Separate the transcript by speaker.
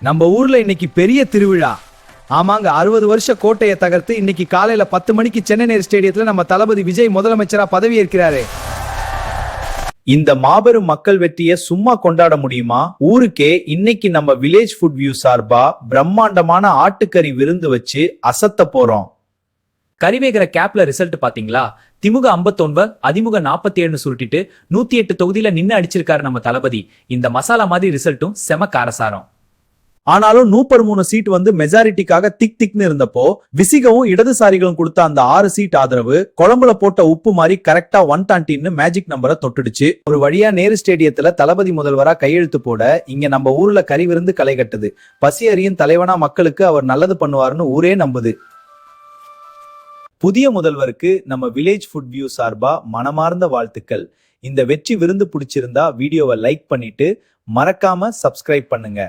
Speaker 1: நம்ம ஊர்ல இன்னைக்கு பெரிய திருவிழா. ஆமாங்க, 60 வருஷ கோட்டையை தகர்த்து இன்னைக்கு காலையில 10 மணிக்கு சென்னை நேரு ஸ்டேடியத்துல நம்ம தளபதி விஜய் முதலமைச்சரா பதவி ஏற்கிறாரு. இந்த மாபெரும் மக்கள் வெற்றியை சும்மா கொண்டாட முடியுமா? ஊருக்கே இன்னைக்கு நம்ம வில்லேஜ் ஃபுட் வியூ சார்பா பிரம்மாண்டமான ஆட்டுக்கறி விருந்து வச்சு அசத்த போறோம்.
Speaker 2: கரிவேகிற கேப்ல ரிசல்ட் பாத்தீங்களா? திமுக 59, அதிமுக 47 சுருட்டிட்டு 108 தொகுதியில நின்னு அடிச்சிருக்காரு நம்ம தளபதி. இந்த மசாலா மாதிரி ரிசல்ட்டும் செம காரசாரம்.
Speaker 1: ஆனாலும் 103 சீட் வந்து மெஜாரிட்டிக்காக திக் திக்னு இருந்தப்போ விசிகவும் இடதுசாரிகளும் கொடுத்த அந்த 6 சீட் ஆதரவு குழம்புல போட்ட உப்பு மாதிரி கரெக்டா 120 மேஜிக் நம்பரை தொட்டுடுச்சு. ஒரு வழியா நேரு ஸ்டேடியத்துல தளபதி முதல்வரா கையெழுத்து போட இங்க நம்ம ஊர்ல கறி விருந்து களை கட்டுது. பசி அறியும் தலைவனா மக்களுக்கு அவர் நல்லது பண்ணுவாருன்னு ஊரே நம்புது. புதிய முதல்வருக்கு நம்ம வில்லேஜ் ஃபுட் வியூ சார்பா மனமார்ந்த வாழ்த்துக்கள். இந்த வெற்றி விருந்து பிடிச்சிருந்தா வீடியோவை லைக் பண்ணிட்டு மறக்காம சப்ஸ்கிரைப் பண்ணுங்க.